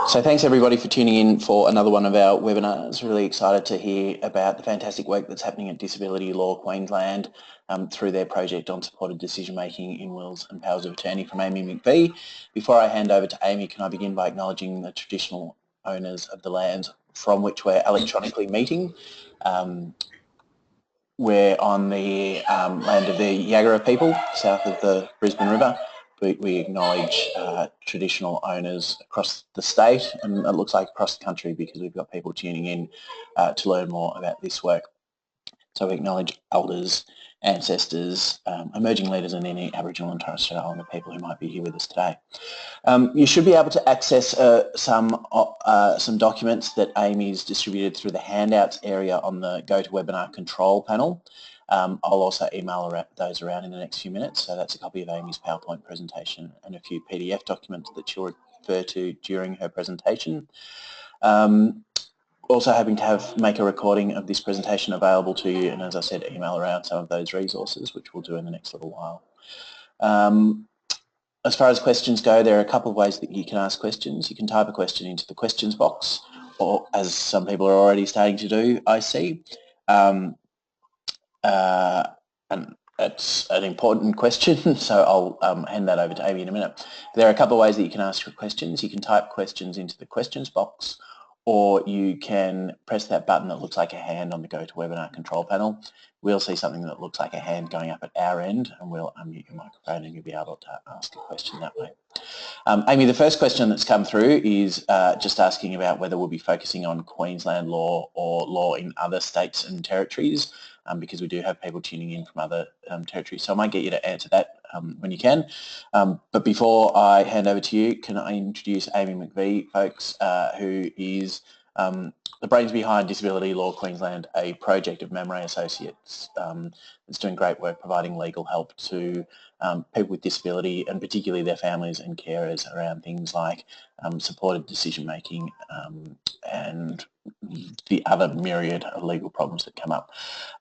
So thanks everybody for tuning in for another one of our webinars. Really excited to hear about the fantastic work that's happening at Disability Law Queensland through their project on supported decision making in wills and powers of attorney from Aimee McVeigh. Before I hand over to Aimee, can I begin by acknowledging the traditional owners of the lands from which we're electronically meeting. We're on the land of the Yagara people, south of the Brisbane River. We acknowledge traditional owners across the state, and it looks like across the country, because we've got people tuning in to learn more about this work. So we acknowledge elders, ancestors, emerging leaders, and any Aboriginal and Torres Strait Islander people who might be here with us today. You should be able to access some documents that Aimee's distributed through the handouts area on the GoToWebinar control panel. I'll also email those around in the next few minutes. So that's a copy of Aimee's PowerPoint presentation and a few PDF documents that she'll refer to during her presentation. Also hoping to make a recording of this presentation available to you, and as I said, email around some of those resources, which we'll do in the next little while. As far as questions go, there are a couple of ways that you can ask questions. You can type a question into the questions box, or as some people are already starting to do, I see. And it's an important question, so I'll hand that over to Aimee in a minute. There are a couple of ways that you can ask your questions. You can type questions into the questions box, or you can press that button that looks like a hand on the GoToWebinar control panel. We'll see something that looks like a hand going up at our end, and we'll unmute your microphone and you'll be able to ask a question that way. Aimee, the first question that's come through is just asking about whether we'll be focusing on Queensland law or law in other states and territories, because we do have people tuning in from other territories. So I might get you to answer that when you can. But before I hand over to you, can I introduce Aimee McVeigh, folks, who is the brains behind Disability Law Queensland, a project of Mamre Associates that's doing great work providing legal help to people with disability, and particularly their families and carers, around things like supported decision making and the other myriad of legal problems that come up.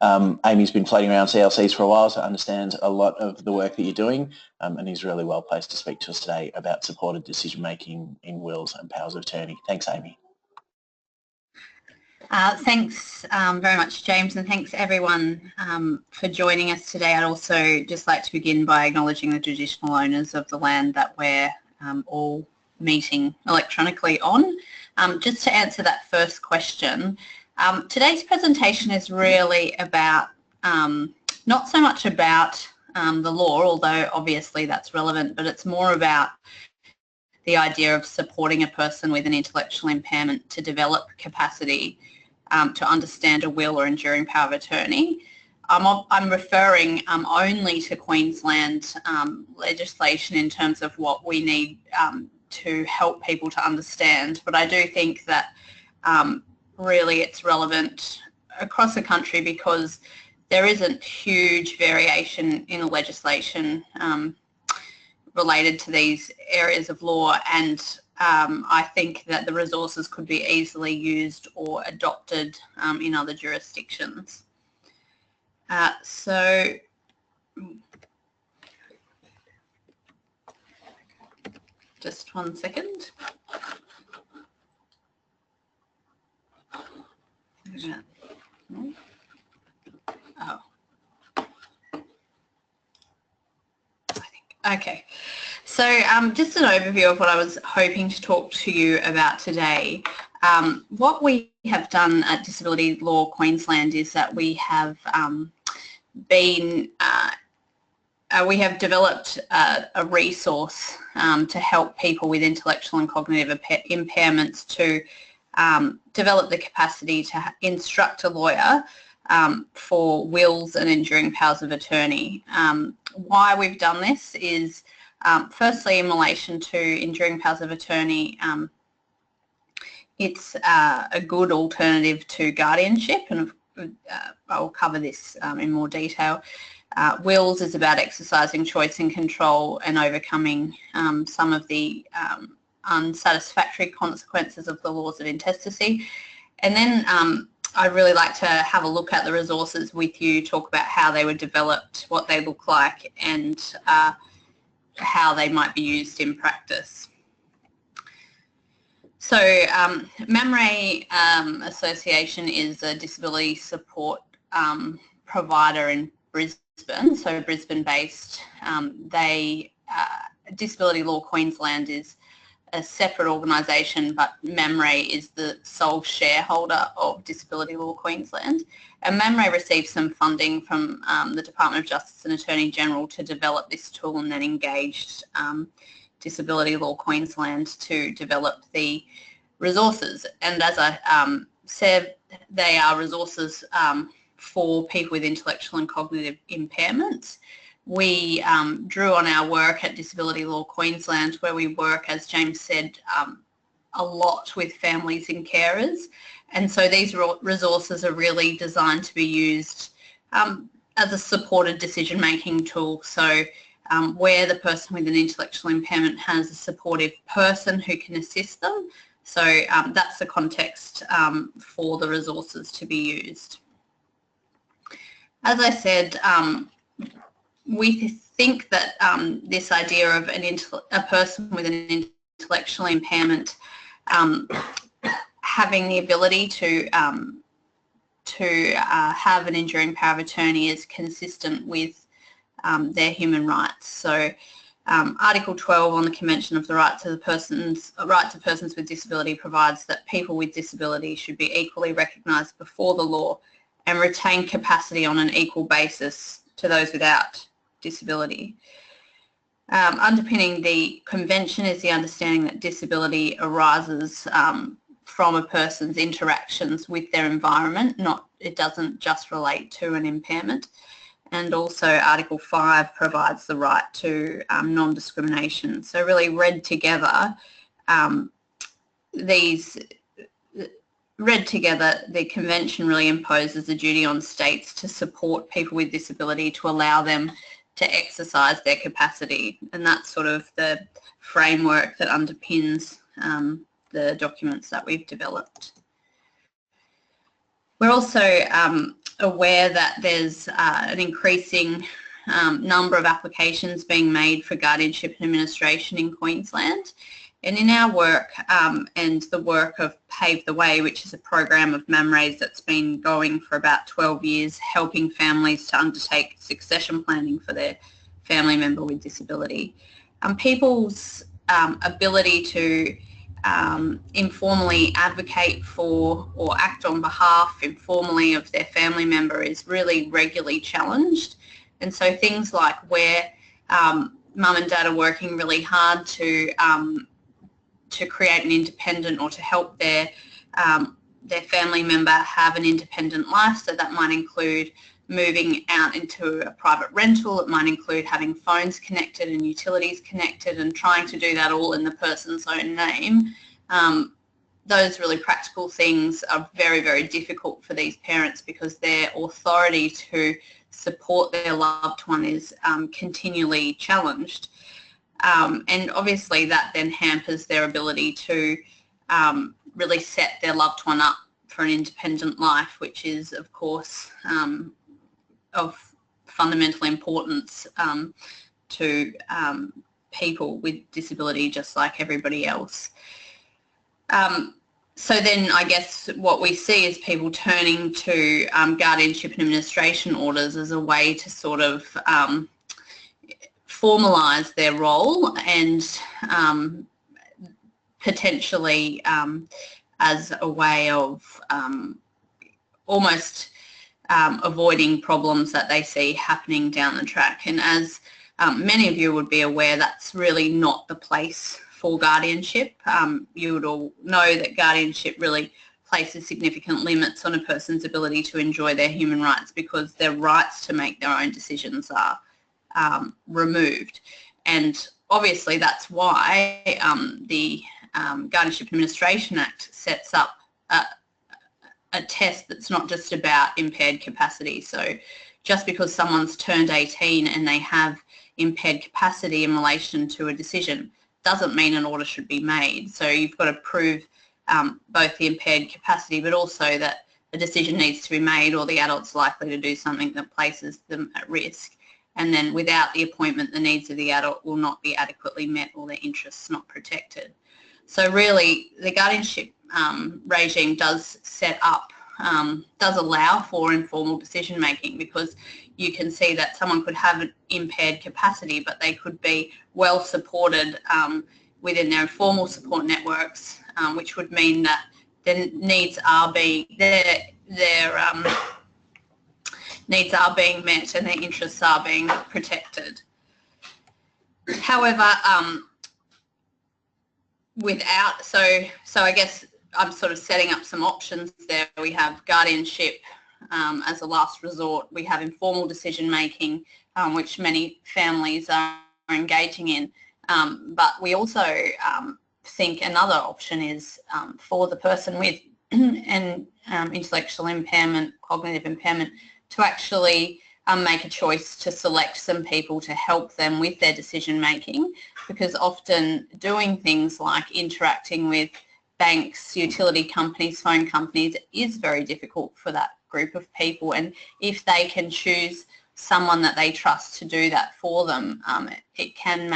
Aimee's been floating around CLCs for a while, so understands a lot of the work that you're doing, and is really well placed to speak to us today about supported decision making in wills and powers of attorney. Thanks, Aimee. Thanks very much, James, and thanks everyone for joining us today. I'd also just like to begin by acknowledging the traditional owners of the land that we're all meeting electronically on. Just to answer that first question, today's presentation is really about, not so much about the law, although obviously that's relevant, but it's more about the idea of supporting a person with an intellectual impairment to develop capacity to understand a will or enduring power of attorney. I'm referring only to Queensland legislation in terms of what we need to help people to understand, but I do think that really it's relevant across the country, because there isn't huge variation in the legislation related to these areas of law, and I think that the resources could be easily used or adopted in other jurisdictions. So just 1 second. Oh. Okay, so just an overview of what I was hoping to talk to you about today. What we have done at Disability Law Queensland is that we have developed a resource to help people with intellectual and cognitive impairments to develop the capacity to instruct a lawyer for wills and enduring powers of attorney. Why we've done this is, firstly, in relation to enduring powers of attorney, it's a good alternative to guardianship, and I'll cover this in more detail. Wills is about exercising choice and control and overcoming some of the unsatisfactory consequences of the laws of intestacy. And then I'd really like to have a look at the resources with you, talk about how they were developed, what they look like, and how they might be used in practice. So Mamre Association is a disability support provider in Brisbane, so Brisbane-based. Disability Law Queensland is a separate organisation, but Mamre is the sole shareholder of Disability Law Queensland. And Mamre received some funding from the Department of Justice and Attorney General to develop this tool, and then engaged Disability Law Queensland to develop the resources. And as I said, they are resources for people with intellectual and cognitive impairments. We drew on our work at Disability Law Queensland, where we work, as James said, a lot with families and carers. And so these resources are really designed to be used as a supported decision-making tool. So where the person with an intellectual impairment has a supportive person who can assist them. So that's the context for the resources to be used. As I said, we think that this idea of a person with an intellectual impairment having the ability to have an enduring power of attorney is consistent with their human rights. So Article 12 on the Convention of the Rights of Persons with Disability provides that people with disability should be equally recognised before the law and retain capacity on an equal basis to those without disability. Underpinning the Convention is the understanding that disability arises from a person's interactions with their environment, it doesn't just relate to an impairment. And also Article 5 provides the right to non-discrimination. So really read together, the Convention really imposes a duty on states to support people with disability, to allow them to exercise their capacity. And that's sort of the framework that underpins the documents that we've developed. We're also aware that there's an increasing number of applications being made for guardianship and administration in Queensland. And in our work and the work of Pave the Way, which is a program of Mamre's that's been going for about 12 years, helping families to undertake succession planning for their family member with disability. People's ability to informally advocate for or act on behalf informally of their family member is really regularly challenged. And so things like where mum and dad are working really hard to create an independent, or to help their family member have an independent life. So that might include moving out into a private rental. It might include having phones connected and utilities connected, and trying to do that all in the person's own name. Those really practical things are very, very difficult for these parents, because their authority to support their loved one is continually challenged. And obviously that then hampers their ability to really set their loved one up for an independent life, which is, of course, of fundamental importance to people with disability, just like everybody else. So then I guess what we see is people turning to guardianship and administration orders as a way to sort of formalise their role, and potentially as a way of almost avoiding problems that they see happening down the track. And as many of you would be aware, that's really not the place for guardianship. You would all know that guardianship really places significant limits on a person's ability to enjoy their human rights, because their rights to make their own decisions are removed. And obviously that's why the Guardianship Administration Act sets up a test that's not just about impaired capacity. So just because someone's turned 18 and they have impaired capacity in relation to a decision doesn't mean an order should be made. So you've got to prove both the impaired capacity, but also that a decision needs to be made, or the adult's likely to do something that places them at risk. and then without the appointment the needs of the adult will not be adequately met or their interests not protected. So really the guardianship regime does set up, does allow for informal decision making, because you can see that someone could have an impaired capacity but they could be well supported within their informal support networks, which would mean that their needs are being needs are being met and their interests are being protected. However, so I guess I'm sort of setting up some options there. We have guardianship as a last resort. We have informal decision making, which many families are engaging in. But we also think another option is for the person with an intellectual impairment, cognitive impairment, to actually make a choice to select some people to help them with their decision making, because often doing things like interacting with banks, utility companies, phone companies is very difficult for that group of people, and if they can choose someone that they trust to do that for them, it can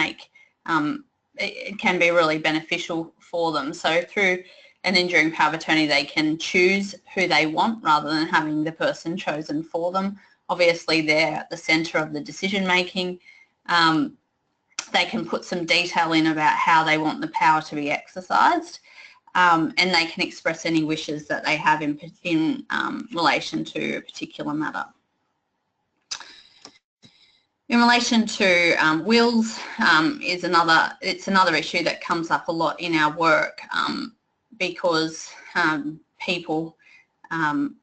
be really beneficial for them. So through an enduring power of attorney, they can choose who they want rather than having the person chosen for them. Obviously, they're at the centre of the decision making. They can put some detail in about how they want the power to be exercised, and they can express any wishes that they have in relation to a particular matter. In relation to wills, it's another issue that comes up a lot in our work, because people,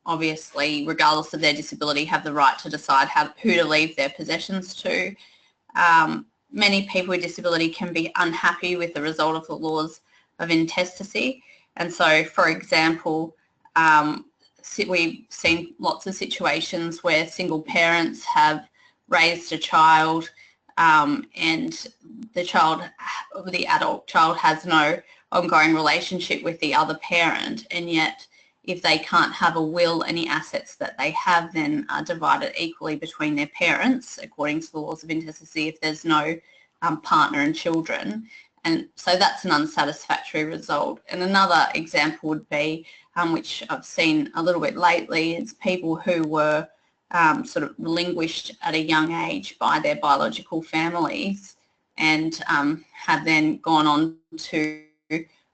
obviously, regardless of their disability, have the right to decide who to leave their possessions to. Many people with disability can be unhappy with the result of the laws of intestacy, and so, for example, we've seen lots of situations where single parents have raised a child, and the adult child has no ongoing relationship with the other parent, and yet if they can't have a will, any assets that they have then are divided equally between their parents according to the laws of intestacy if there's no partner and children. And so that's an unsatisfactory result. And another example would be, which I've seen a little bit lately, is people who were sort of relinquished at a young age by their biological families and have then gone on to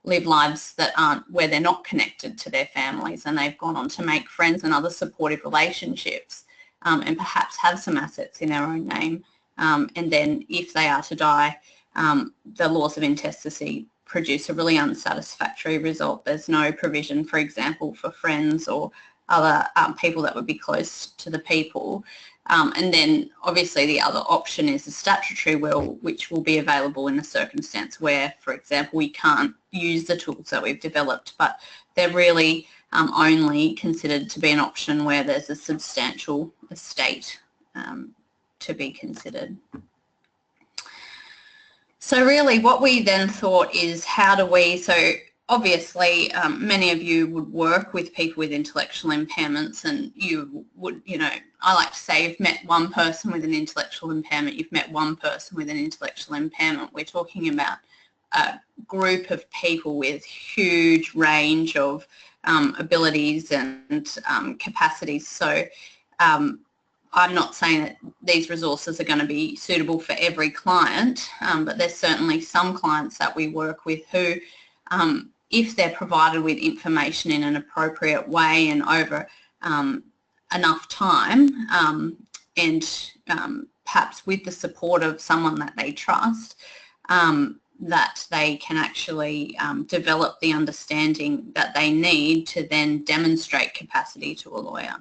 live lives that aren't, where they're not connected to their families, and they've gone on to make friends and other supportive relationships, and perhaps have some assets in their own name, and then if they are to die, the laws of intestacy produce a really unsatisfactory result. There's no provision, for example, for friends or other people that would be close to the people. And then obviously the other option is a statutory will, which will be available in a circumstance where, for example, we can't use the tools that we've developed, but they're really only considered to be an option where there's a substantial estate to be considered. So really what we then thought is, how do we, so obviously many of you would work with people with intellectual impairments, and you would, I like to say, you've met one person with an intellectual impairment, you've met one person with an intellectual impairment. We're talking about a group of people with huge range of abilities and capacities. So I'm not saying that these resources are going to be suitable for every client, but there's certainly some clients that we work with who, if they're provided with information in an appropriate way and over enough time, and perhaps with the support of someone that they trust, that they can actually develop the understanding that they need to then demonstrate capacity to a lawyer.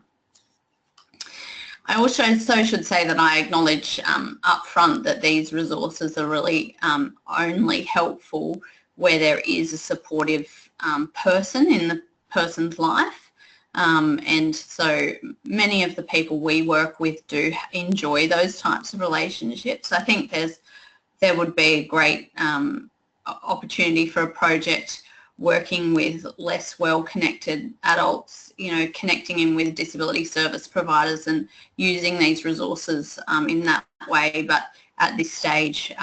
I also should say that I acknowledge up front that these resources are really only helpful where there is a supportive person in the person's life. And so many of the people we work with do enjoy those types of relationships. I think there would be a great opportunity for a project working with less well-connected adults, you know, connecting in with disability service providers and using these resources in that way. But at this stage,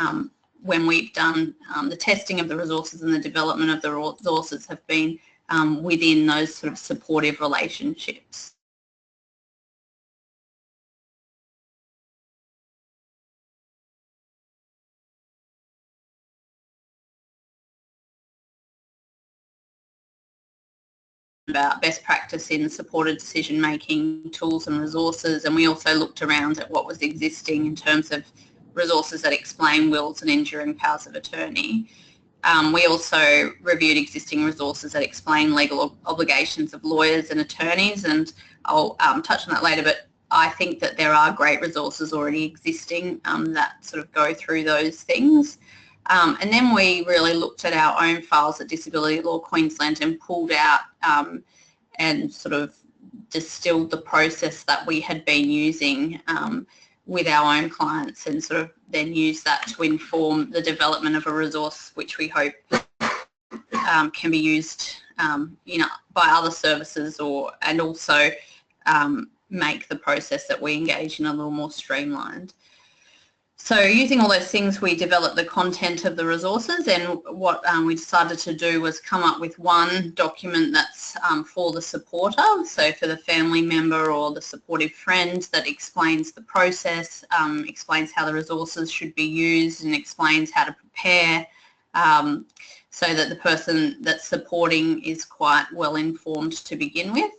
when we've done the testing of the resources and the development of the resources have been within those sort of supportive relationships. About best practice in supported decision making tools and resources, and we also looked around at what was existing in terms of resources that explain wills and enduring powers of attorney. We also reviewed existing resources that explain legal obligations of lawyers and attorneys, and I'll touch on that later, but I think that there are great resources already existing that sort of go through those things. And then we really looked at our own files at Disability Law Queensland and pulled out and sort of distilled the process that we had been using with our own clients, and sort of then used that to inform the development of a resource which we hope can be used by other services, and also make the process that we engage in a little more streamlined. So using all those things, we developed the content of the resources, and what we decided to do was come up with one document that's for the supporter, so for the family member or the supportive friend, that explains the process, explains how the resources should be used, and explains how to prepare, so that the person that's supporting is quite well informed to begin with.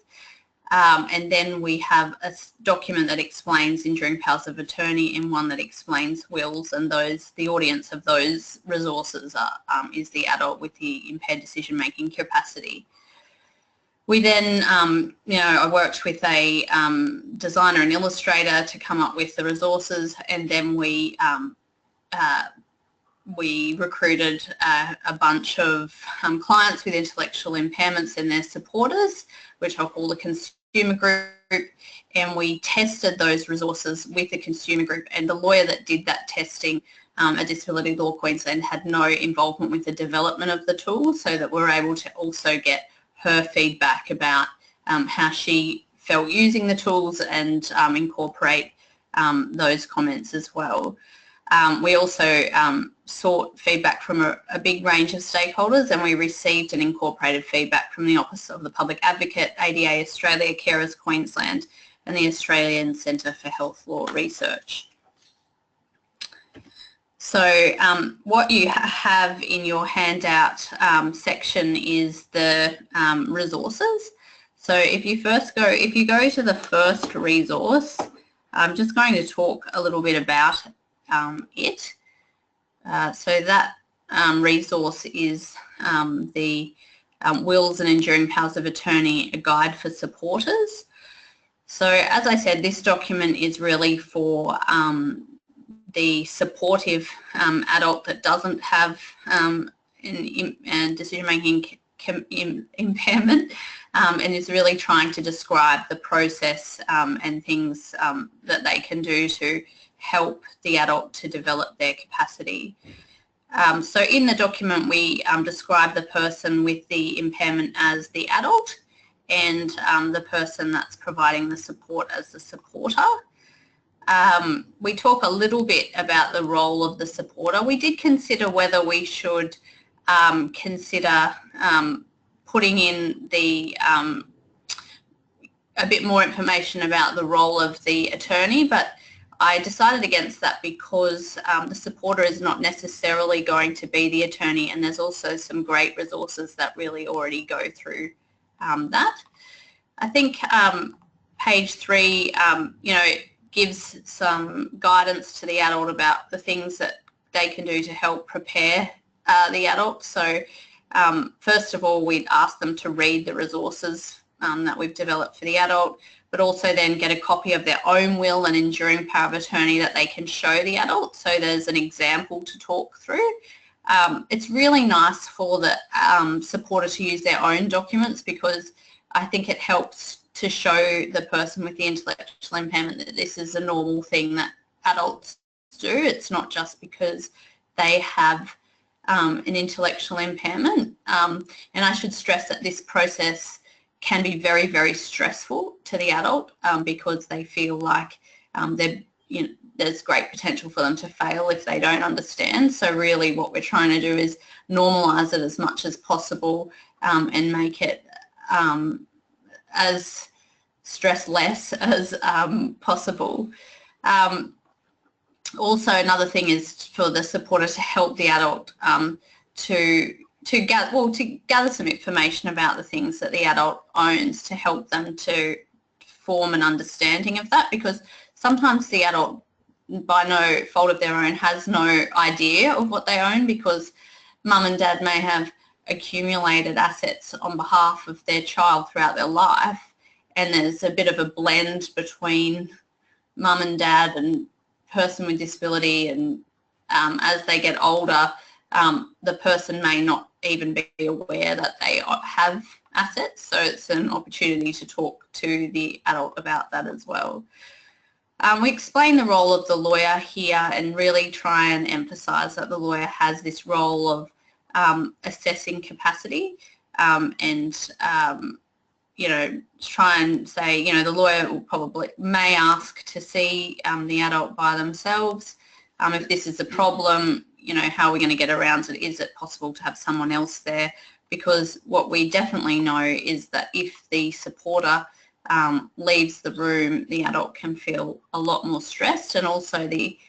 And then we have a document that explains enduring powers of attorney and one that explains wills, and the audience of those resources is the adult with the impaired decision-making capacity. We then, I worked with a designer and illustrator to come up with the resources, and then we recruited a bunch of clients with intellectual impairments and their supporters, which I'll call the consumer group, and we tested those resources with the consumer group, and the lawyer that did that testing at Disability Law Queensland had no involvement with the development of the tool, so that we're able to also get her feedback about how she felt using the tools, and incorporate those comments as well. We also sought feedback from a big range of stakeholders, and we received and incorporated feedback from the Office of the Public Advocate, ADA Australia, Carers Queensland, and the Australian Centre for Health Law Research. So what you have in your handout section is the resources. So if you go to the first resource, I'm just going to talk a little bit about it. So that resource is the Wills and Enduring Powers of Attorney, a guide for supporters. So as I said, this document is really for the supportive adult that doesn't have a decision-making impairment, and is really trying to describe the process and things that they can do to help the adult to develop their capacity. So in the document we describe the person with the impairment as the adult, and the person that's providing the support as the supporter. We talk a little bit about the role of the supporter. We did consider whether we should consider putting in a bit more information about the role of the attorney, but I decided against that because the supporter is not necessarily going to be the attorney, and there's also some great resources that really already go through that. I think page 3, gives some guidance to the adult about the things that they can do to help prepare the adult. So first of all, we'd ask them to read the resources that we've developed for the adult, but also then get a copy of their own will and enduring power of attorney that they can show the adult, so there's an example to talk through. It's really nice for the supporter to use their own documents, because I think it helps to show the person with the intellectual impairment that this is a normal thing that adults do. It's not just because they have an intellectual impairment. And I should stress that this process can be very, very stressful to the adult because they feel like there's great potential for them to fail if they don't understand. So really what we're trying to do is normalise it as much as possible and make it as stress-less as possible. Also, another thing is for the supporter to help the adult to gather some information about the things that the adult owns, to help them to form an understanding of that, because sometimes the adult, by no fault of their own, has no idea of what they own, because mum and dad may have accumulated assets on behalf of their child throughout their life, and there's a bit of a blend between mum and dad and person with disability, and as they get older, the person may not even be aware that they have assets, so it's an opportunity to talk to the adult about that as well. We explain the role of the lawyer here and really try and emphasise that the lawyer has this role of assessing capacity and try and say, the lawyer may ask to see the adult by themselves. If this is a problem, how are we going to get around it? Is it possible to have someone else there? Because what we definitely know is that if the supporter leaves the room, the adult can feel a lot more stressed, and also the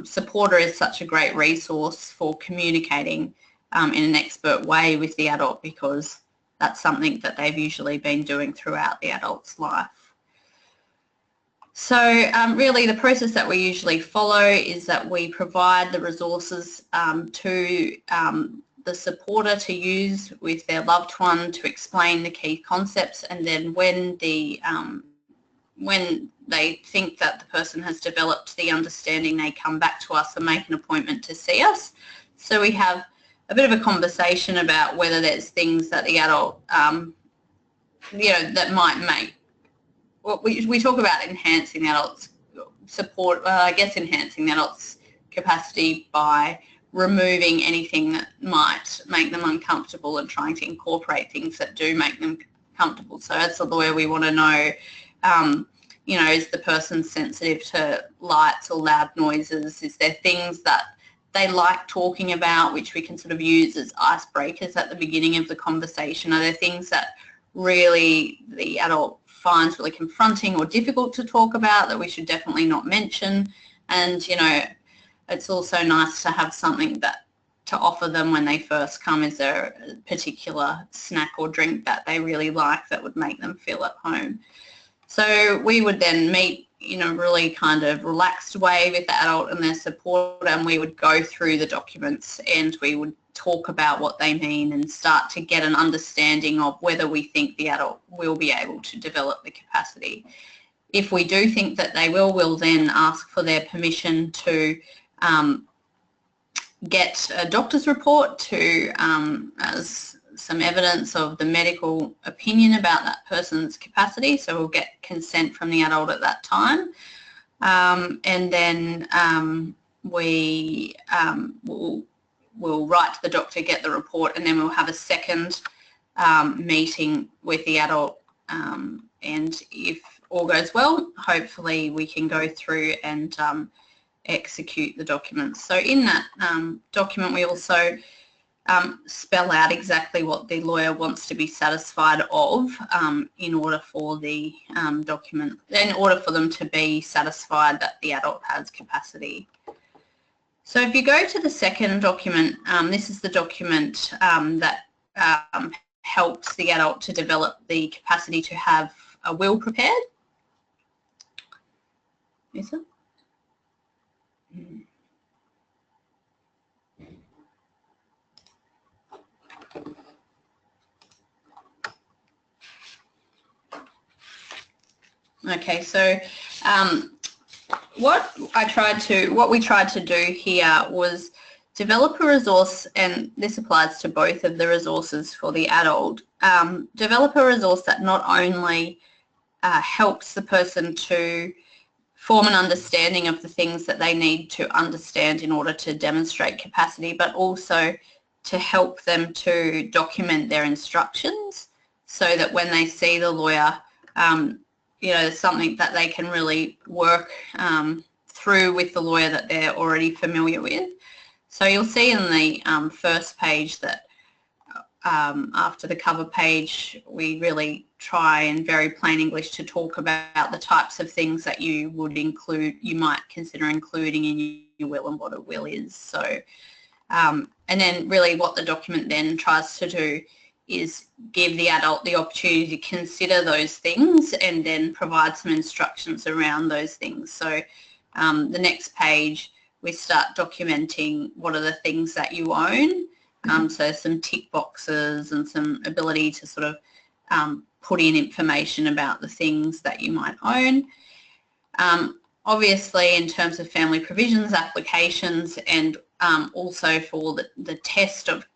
supporter is such a great resource for communicating in an expert way with the adult, because that's something that they've usually been doing throughout the adult's life. So really the process that we usually follow is that we provide the resources to the supporter to use with their loved one to explain the key concepts, and then when they think that the person has developed the understanding, they come back to us and make an appointment to see us. So we have a bit of a conversation about whether there's things that the adult, that might make. Well, we talk about enhancing the adult's support, enhancing the adult's capacity by removing anything that might make them uncomfortable and trying to incorporate things that do make them comfortable. So as a lawyer, we want to know, is the person sensitive to lights or loud noises? Is there things that they like talking about, which we can sort of use as icebreakers at the beginning of the conversation? Are there things that really the adult finds really confronting or difficult to talk about that we should definitely not mention? And, it's also nice to have something to offer them when they first come. Is there a particular snack or drink that they really like that would make them feel at home? So we would then meet in a really kind of relaxed way with the adult and their support, and we would go through the documents and we would talk about what they mean and start to get an understanding of whether we think the adult will be able to develop the capacity. If we do think that they will, we'll then ask for their permission to get a doctor's report to as some evidence of the medical opinion about that person's capacity. So we'll get consent from the adult at that time, and then we'll write to the doctor, get the report, and then we'll have a second meeting with the adult, and if all goes well, hopefully we can go through and execute the documents. So in that document we also spell out exactly what the lawyer wants to be satisfied of in order for the document, in order for them to be satisfied that the adult has capacity. So if you go to the second document, this is the document that helps the adult to develop the capacity to have a will prepared. Is it? Okay, so what we tried to do here was develop a resource, and this applies to both of the resources for the adult, develop a resource that not only helps the person to form an understanding of the things that they need to understand in order to demonstrate capacity, but also to help them to document their instructions so that when they see the lawyer, you know, something that they can really work through with the lawyer that they're already familiar with. So you'll see in the first page that after the cover page, we really try in very plain English to talk about the types of things that you would include, you might consider including in your will and what a will is. So, and then really what the document then tries to do is give the adult the opportunity to consider those things and then provide some instructions around those things. So the next page, we start documenting what are the things that you own. So some tick boxes and some ability to sort of put in information about the things that you might own. Obviously, in terms of family provisions applications and also for the test of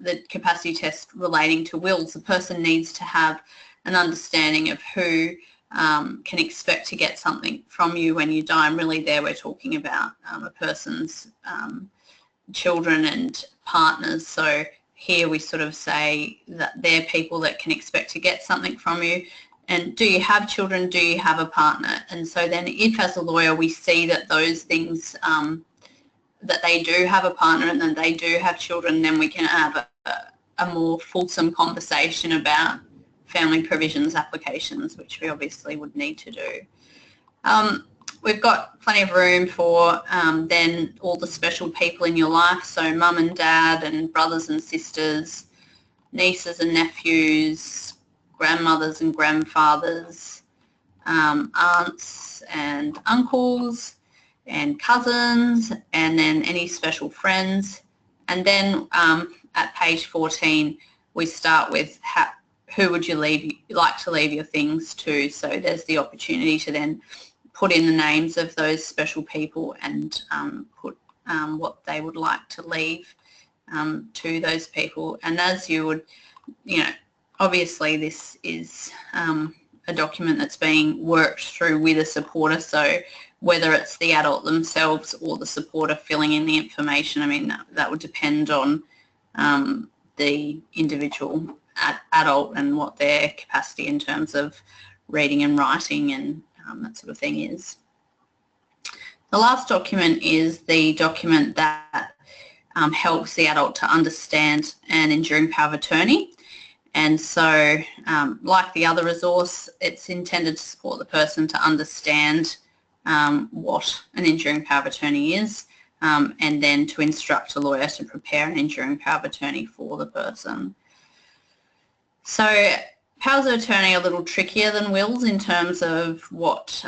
the capacity test relating to wills, the person needs to have an understanding of who can expect to get something from you when you die. And really there we're talking about a person's children and partners. So here we sort of say that they're people that can expect to get something from you. And do you have children? Do you have a partner? And so then if as a lawyer we see that those things, that they do have a partner and then they do have children, then we can have a more fulsome conversation about family provisions applications, which we obviously would need to do. We've got plenty of room for then all the special people in your life, so mum and dad and brothers and sisters, nieces and nephews, grandmothers and grandfathers, aunts and uncles and cousins, and then any special friends. And then at page 14 we start with who would you like to leave your things to. So there's the opportunity to then put in the names of those special people and put what they would like to leave to those people. And as you would, you know, obviously this is a document that's being worked through with a supporter, so whether it's the adult themselves or the supporter filling in the information, I mean, that would depend on the individual adult and what their capacity in terms of reading and writing and that sort of thing is. The last document is the document that helps the adult to understand an enduring power of attorney. And so like the other resource, it's intended to support the person to understand what an enduring power of attorney is and then to instruct a lawyer to prepare an enduring power of attorney for the person. So powers of attorney are a little trickier than wills in terms of what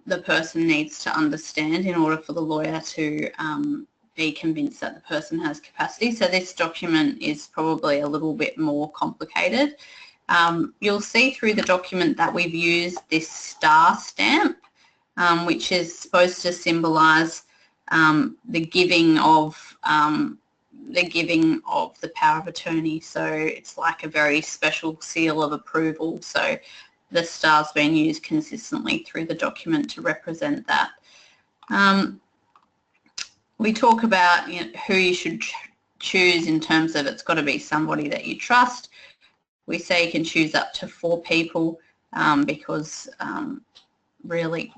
the person needs to understand in order for the lawyer to be convinced that the person has capacity. So this document is probably a little bit more complicated. You'll see through the document that we've used this star stamp, which is supposed to symbolise the giving of the power of attorney. So it's like a very special seal of approval. So the star's been used consistently through the document to represent that. We talk about, you know, who you should choose in terms of it's got to be somebody that you trust. We say you can choose up to 4 people because really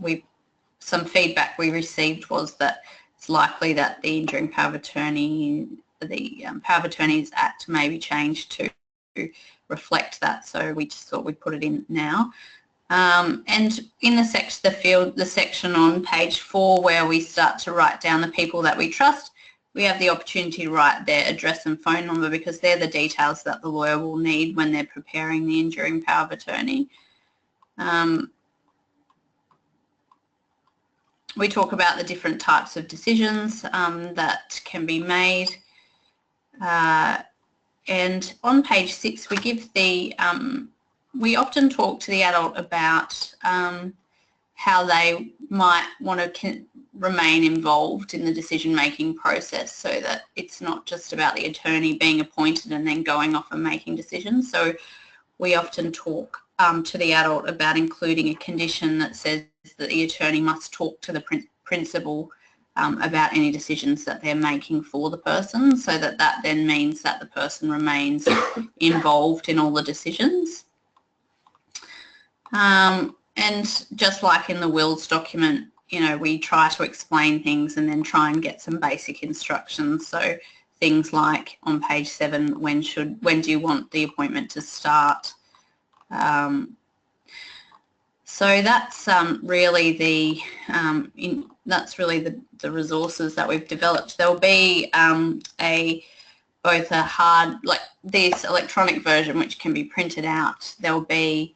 some feedback we received was that it's likely that the Enduring Power of Attorney, the Power of Attorneys Act may be changed to reflect that, so we just thought we'd put it in now. And in the section on page 4 where we start to write down the people that we trust, we have the opportunity to write their address and phone number because they're the details that the lawyer will need when they're preparing the enduring power of attorney. We talk about the different types of decisions that can be made. And on page 6 we give the we often talk to the adult about how they might want to remain involved in the decision-making process so that it's not just about the attorney being appointed and then going off and making decisions. So we often talk to the adult about including a condition that says that the attorney must talk to the principal about any decisions that they're making for the person, so that then means that the person remains involved in all the decisions. And just like in the wills document, you know, we try to explain things and then try and get some basic instructions. So things like on page 7, when do you want the appointment to start? So that's really the the resources that we've developed. There'll be both a hard, like this electronic version, which can be printed out. There'll be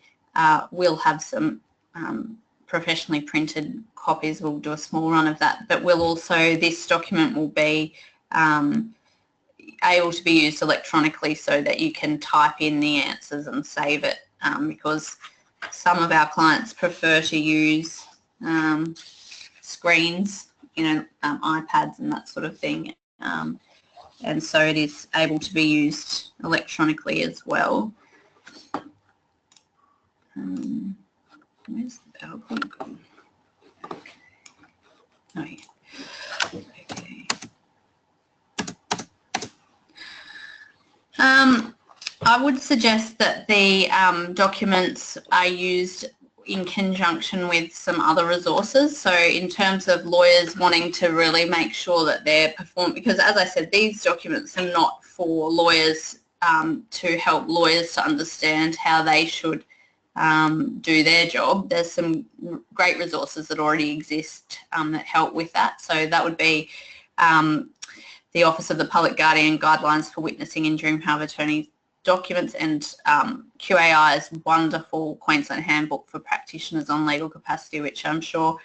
we'll have some professionally printed copies. We'll do a small run of that, but we'll also, this document will be able to be used electronically so that you can type in the answers and save it, because some of our clients prefer to use screens, you know, iPads and that sort of thing, and so it is able to be used electronically as well. Where's the PowerPoint gone? Oh, yeah. Okay. I would suggest that the documents are used in conjunction with some other resources. So in terms of lawyers wanting to really make sure that they're performing, because as I said, these documents are not for lawyers to help lawyers to understand how they should do their job. There's some great resources that already exist that help with that. So that would be the Office of the Public Guardian Guidelines for Witnessing in Dream Power of Attorney documents, and QAI's wonderful Queensland Handbook for Practitioners on Legal Capacity, which I'm sure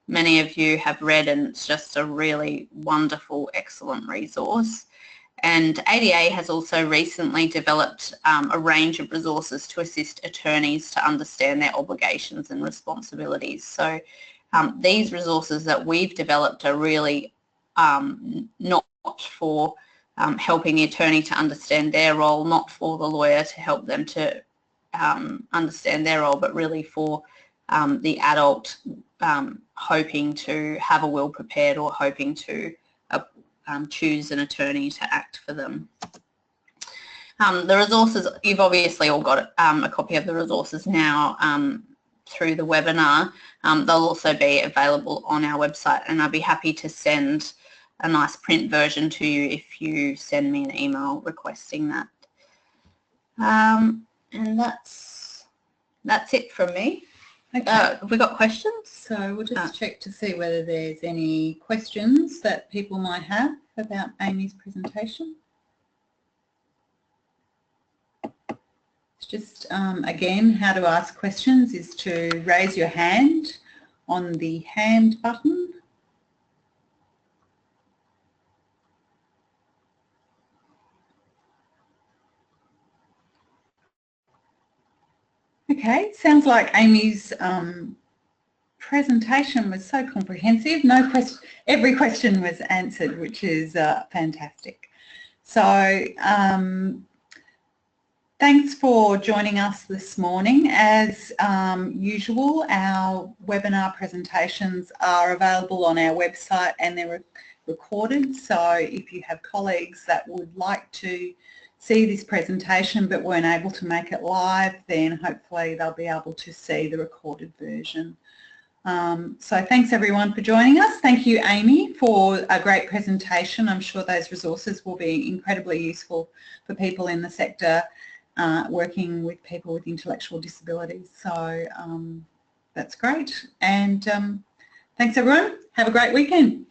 many of you have read, and it's just a really wonderful, excellent resource. And ADA has also recently developed a range of resources to assist attorneys to understand their obligations and responsibilities. So these resources that we've developed are really not for helping the attorney to understand their role, not for the lawyer to help them to understand their role, but really for the adult hoping to have a will prepared or hoping to choose an attorney to act for them. The resources, you've obviously all got a copy of the resources now through the webinar. They'll also be available on our website, and I'll be happy to send a nice print version to you if you send me an email requesting that. And that's it from me. Okay. Have we got questions? So we'll just check to see whether there's any questions that people might have about Aimee's presentation. It's just, again, how to ask questions is to raise your hand on the hand button. Okay, sounds like Aimee's presentation was so comprehensive. Every question was answered, which is fantastic. So thanks for joining us this morning. As usual, our webinar presentations are available on our website and they're recorded. So if you have colleagues that would like to see this presentation but weren't able to make it live, then hopefully they'll be able to see the recorded version. So thanks everyone for joining us. Thank you, Aimee, for a great presentation. I'm sure those resources will be incredibly useful for people in the sector working with people with intellectual disabilities. So that's great. And thanks everyone. Have a great weekend.